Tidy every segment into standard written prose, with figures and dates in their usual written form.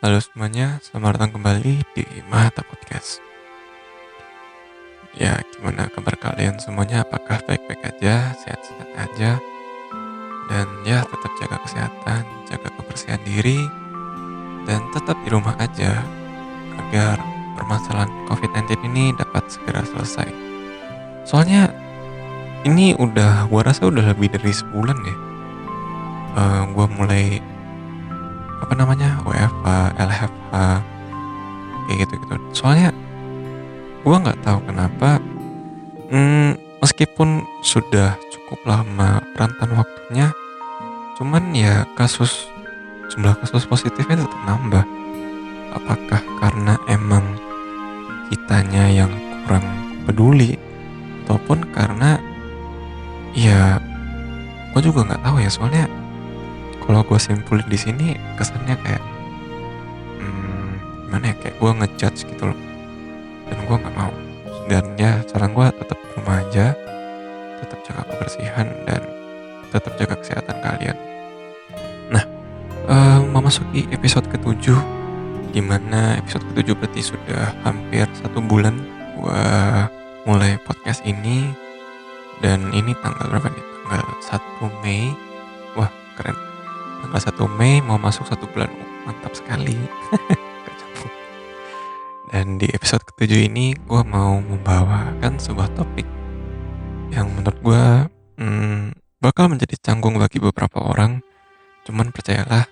Halo semuanya, selamat datang kembali di Mahata Podcast. Ya, gimana kabar kalian semuanya? Apakah baik-baik aja, sehat-sehat aja? Dan ya, tetap jaga kesehatan, jaga kebersihan diri, dan tetap di rumah aja agar permasalahan COVID-19 ini dapat segera selesai. Soalnya ini gua rasa udah lebih dari sebulan ya. Gua mulai WFH, LFH, kayak gitu-gitu. Soalnya gua nggak tahu kenapa. Meskipun sudah cukup lama rentan waktunya, cuman ya jumlah kasus positifnya tetap nambah. Apakah karena emang kitanya yang kurang peduli, ataupun karena ya gue juga nggak tahu ya. Soalnya kalau gue simpulin di sini kesannya kayak gimana ya, kayak gue ngejudge gitu loh, dan gue nggak mau. Dan ya saran gue tetap di rumah aja, tetap jaga kebersihan dan tetap jaga kesehatan kalian. Nah, memasuki episode ke-7, dimana episode ke-7 berarti sudah hampir 1 bulan gua mulai podcast ini. Dan ini tanggal berapa nih? Tanggal 1 Mei. Wah, keren. Tanggal 1 Mei mau masuk 1 bulan. Mantap sekali. Dan di episode ke-7 ini gua mau membawakan sebuah topik yang menurut gua bakal menjadi canggung bagi beberapa orang. Cuman percayalah,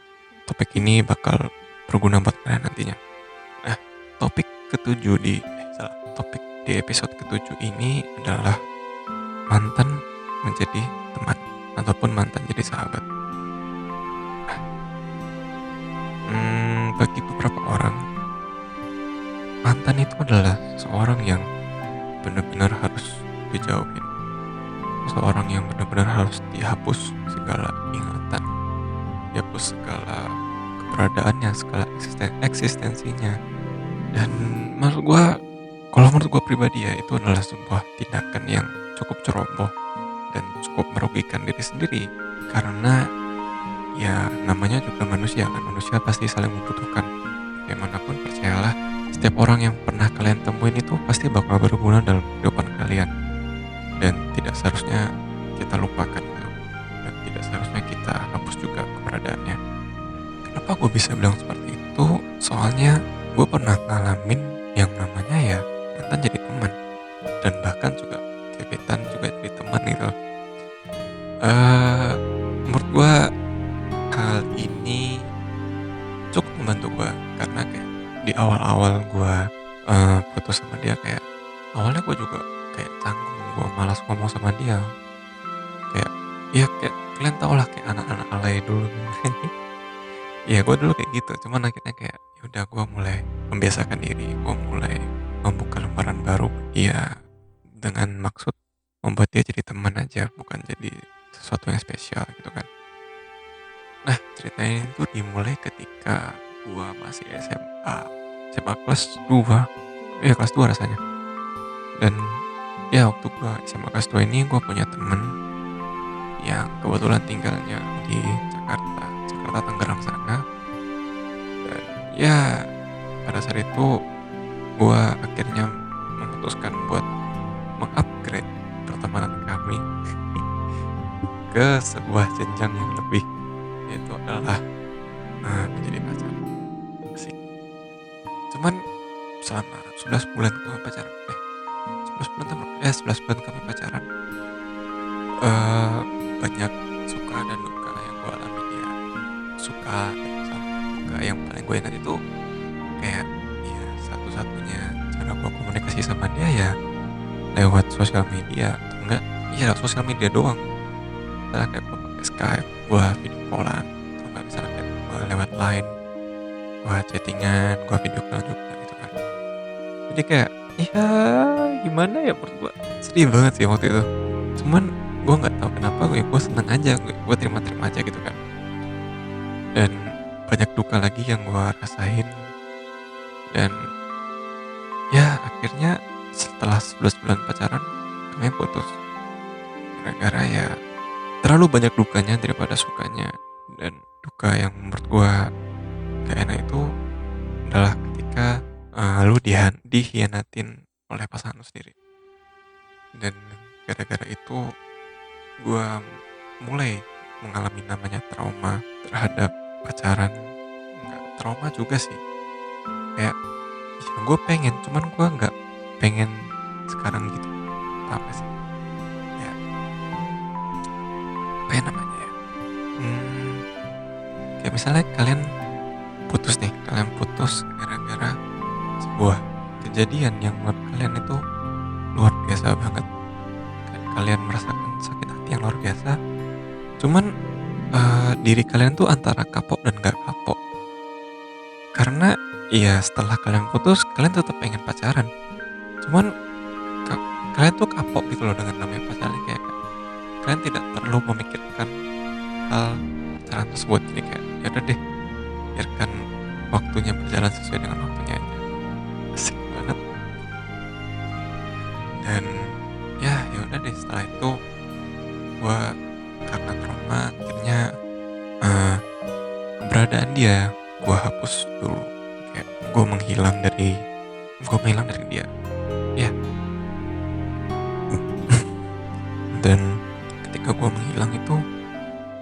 topik ini bakal berguna buat kalian nantinya. Nah, topik di episode ke-7 ini adalah mantan menjadi teman ataupun mantan jadi sahabat. Bagi beberapa orang, mantan itu adalah seorang yang benar-benar harus dijauhin. Seorang yang benar-benar harus dihapus segala ingatan, dihapus segala keberadaannya, segala eksistensinya. Dan kalau menurut gue pribadi ya, itu adalah sebuah tindakan yang cukup ceroboh dan cukup merugikan diri sendiri. Karena ya namanya juga manusia kan, manusia pasti saling membutuhkan. Bagaimanapun percayalah, setiap orang yang pernah kalian temuin itu pasti bakal berguna dalam kehidupan kalian. Dan tidak seharusnya kita lupakan itu, dan tidak seharusnya kita hapus juga keberadaannya. Kenapa gue bisa bilang seperti itu? Soalnya gue pernah ngalamin yang namanya ya mantan jadi teman, dan bahkan juga gebetan juga jadi teman gitu. Menurut gue hal ini cukup membantu gue, karena kayak di awal-awal gue putus sama dia, kayak awalnya gue juga kayak canggung, gue malas ngomong sama dia. Kayak kalian tau lah, kayak anak-anak alay dulu. Ya gue dulu kayak gitu, cuman akhirnya kayak yaudah, gue mulai membiasakan diri, gue mulai membuka lembaran baru. Ya dengan maksud membuat dia jadi teman aja, bukan jadi sesuatu yang spesial gitu kan. Nah, ceritanya itu dimulai ketika gue masih SMA kelas 2. Ya kelas 2 rasanya. Dan ya waktu gue SMA kelas 2 ini, gue punya temen yang kebetulan tinggalnya di Jakarta Tangerang sana. Dan ya pada saat itu gue akhirnya memutuskan buat mengupgrade pertemanan kami ke sebuah jenjang yang lebih, yaitu adalah menjadi pacar. Asik. Cuman selama 11 bulan kami pacaran, 11 bulan kami pacaran, banyak suka dan duka yang gue alami. Ya suka yang paling gue ingat itu kayak ya satu-satunya cara gue komunikasi sama dia ya lewat sosial media, atau enggak ya lewat sosial media doang. Misalnya kayak gue pakai Skype, gue video callan, atau enggak misalnya kayak gue lewat Line, gue chattingan, gue video call juga gitu kan. Jadi kayak ya gimana ya, menurut gue sedih banget sih waktu itu. Cuman gue nggak tahu kenapa, gue seneng aja, gue terima aja gitu kan. Dan banyak duka lagi yang gue rasain. Dan ya akhirnya setelah 11 bulan pacaran, kami putus. Gara-gara ya terlalu banyak dukanya daripada sukanya. Dan duka yang menurut gue gak enak itu dihianatin oleh pasangan lu sendiri. Dan gara-gara itu gue mulai mengalami namanya trauma terhadap pacaran. Nggak trauma juga sih, kayak ya gue pengen, cuman gue nggak pengen sekarang gitu. Apa sih ya, apa ya namanya ya, hmm, kayak misalnya kalian putus gara-gara sebuah kejadian yang menurut kalian itu luar biasa banget. Kalian merasakan sakit hati yang luar biasa, cuman diri kalian tuh antara kapok dan gak kapok. Karena ya setelah kalian putus, kalian tetap pengen pacaran, cuman ka- kalian tuh kapok gitu loh dengan namanya pacaran. Kayak kalian tidak terlalu memikirkan hal pacaran tersebut. Jadi kayak ya udah deh, biarkan waktunya berjalan sesuai dengan waktunya aja. Asik banget. Dan ya udah deh, setelah itu gue karena trauma akhirnya eh, keberadaan dia gue hapus dulu. Kayak gue menghilang dari dia ya. Dan ketika gue menghilang itu,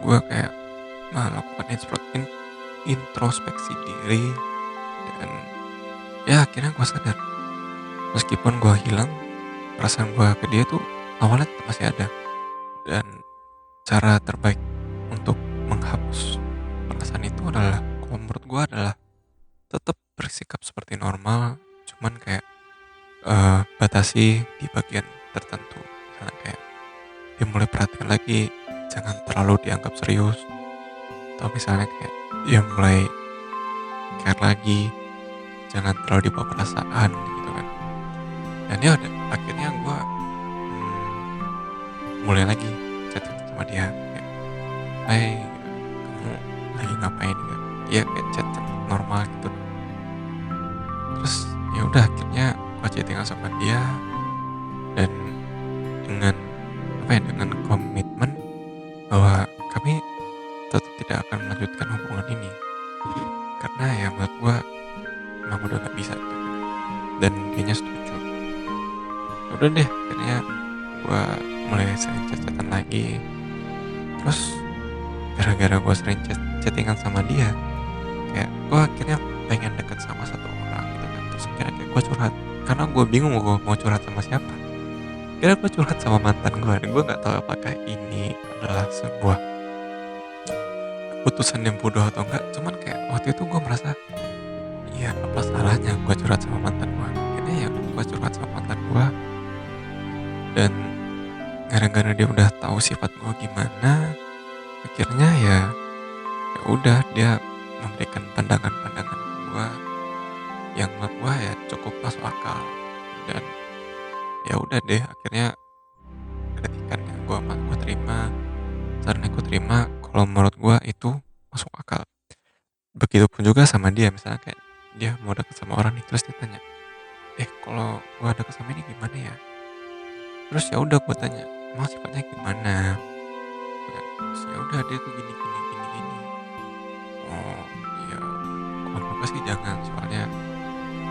gue kayak melakukan introspeksi diri. Dan ya akhirnya gue sadar, meskipun gue hilang, perasaan gue ke dia tuh awalnya tetap masih ada. Dan cara terbaik untuk menghapus perasaan itu adalah, kalau menurut gue, adalah tetap bersikap seperti normal, cuman kayak batasi di bagian tertentu. Misalnya kayak dia mulai perhatian lagi, jangan terlalu dianggap serius. Atau misalnya kayak dia mulai care lagi, jangan terlalu dibawa perasaan gitu kan. Dan ya udah, akhirnya gue mulai lagi chat sama dia kayak, hai, kamu lagi ngapain gitu. Ya kayak chat normal gitu. Terus ya udah, akhirnya gue chattingan sama dia, dan dengan dengan komitmen bahwa kami tetap tidak akan melanjutkan hubungan ini, karena ya menurut gue emang udah gak bisa gitu. Dan dianya setuju. Ya udah deh, akhirnya gue mulai sering chat-chatan lagi. Terus gara-gara gue sering chattingan sama dia, kayak gue akhirnya pengen deket sama satu orang gitu kan. Terus akhirnya kayak gue curhat, karena gue bingung gue mau curhat sama siapa. Kira gue curhat sama mantan gue, dan gue nggak tahu apakah ini adalah sebuah keputusan yang bodoh atau enggak. Cuman kayak waktu itu gue merasa, iya, apa salahnya gue curhat sama mantan gue. Akhirnya ya gue curhat sama mantan gue. Dan gara-gara dia udah tahu sifat gue gimana, akhirnya ya udah, dia memberikan pandangan-pandangan gue yang menurut gue ya cukup masuk akal. Dan ya udah deh, akhirnya kritikannya gue terima, sarannya gue terima. Kalau menurut gue itu masuk akal. Begitupun juga sama dia, misalnya kayak dia mau deket sama orang nih, terus dia tanya, kalau gue deket sama ini gimana ya? Terus ya udah, gue tanya, emang sifatnya gimana? Terus ya udah, dia tuh gini gini gini gini. Oh iya, kalau gue sih jangan, soalnya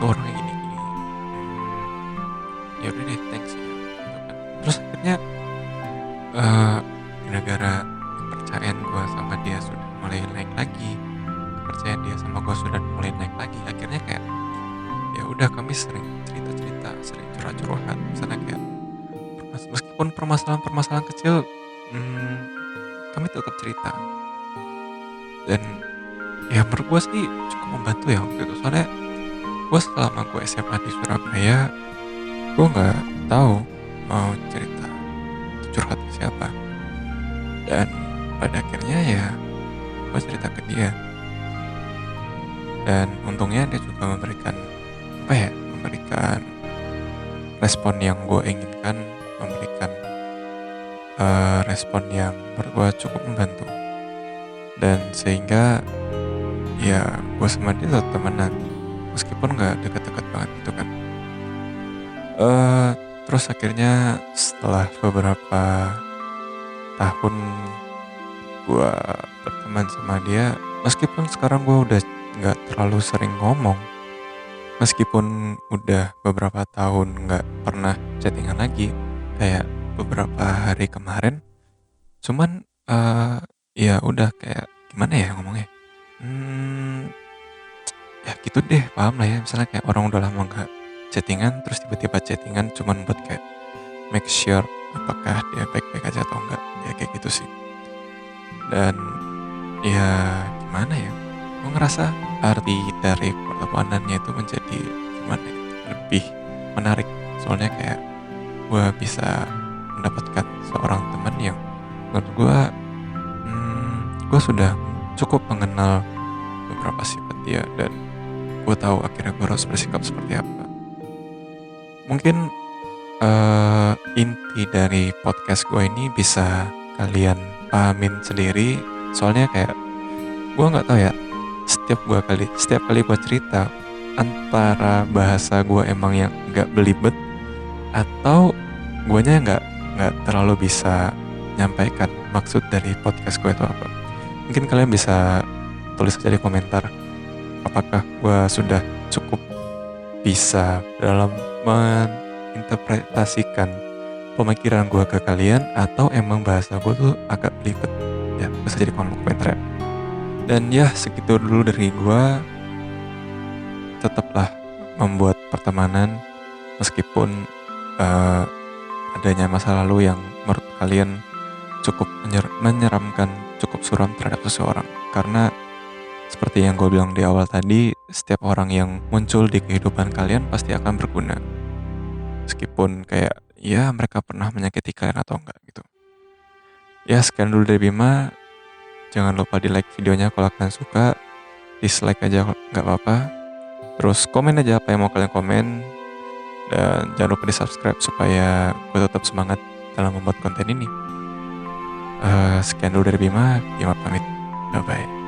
tuh orangnya gini gini. Ya udah deh, thanks ya gitu kan. Terus akhirnya gara-gara kepercayaan gue sama dia sudah mulai naik lagi, kepercayaan dia sama gue sudah mulai naik lagi, akhirnya kayak ya udah, kami sering cerita-cerita, sering curhat-curhat. Misalnya kayak meskipun permasalahan-permasalahan kecil, kami tetap cerita. Dan ya menurut gue sih cukup membantu ya waktu itu. Soalnya gue selama gue SMA di Surabaya, gue nggak tahu mau cerita curhat ke siapa. Dan pada akhirnya ya gue cerita ke dia. Dan untungnya dia juga memberikan respon yang gue inginkan, memberikan respon yang menurut gue cukup membantu. Dan sehingga ya gue sama dia tetap temenan, meskipun nggak deket-deket banget gitu kan. Terus akhirnya setelah beberapa tahun gue berteman sama dia, meskipun sekarang gue udah nggak terlalu sering ngomong, meskipun udah beberapa tahun nggak pernah chattingan lagi, kayak beberapa hari kemarin, cuman ya udah kayak gimana ya ngomongnya, hmm, ya gitu deh, paham lah ya, misalnya kayak orang udah lama nggak chattingan, terus tiba-tiba chattingan cuman buat kayak make sure apakah dia baik-baik aja atau enggak, ya kayak gitu sih. Dan ya gimana ya, gue ngerasa arti dari pertemanannya itu menjadi gimana ya, lebih menarik, soalnya kayak gue bisa mendapatkan seorang teman yang menurut gue sudah cukup mengenal beberapa sifat dia, dan gue tahu akhirnya gue harus bersikap seperti apa. Mungkin inti dari podcast gue ini bisa kalian pahamin sendiri, soalnya kayak gue nggak tahu ya, setiap kali gue cerita, antara bahasa gue emang yang nggak belibet, atau guanya nggak terlalu bisa nyampaikan maksud dari podcast gue itu apa. Mungkin kalian bisa tulis aja di komentar, apakah gue sudah cukup bisa dalam menginterpretasikan pemikiran gue ke kalian, atau emang bahasa gue tuh agak belibet. Ya bisa jadi kolom komentar ya. Dan ya segitu dulu dari gue. Tetaplah membuat pertemanan meskipun eh, adanya masa lalu yang menurut kalian cukup menyeramkan, cukup suram terhadap seseorang. Karena seperti yang gue bilang di awal tadi, setiap orang yang muncul di kehidupan kalian pasti akan berguna. Meskipun kayak ya mereka pernah menyakiti kalian atau enggak gitu. Ya sekian dulu dari Bima. Jangan lupa di like videonya kalau kalian suka. Dislike aja nggak apa-apa. Terus komen aja apa yang mau kalian komen. Dan jangan lupa di subscribe supaya gue tetap semangat dalam membuat konten ini. Sekian dulu dari Bima pamit. Bye-bye.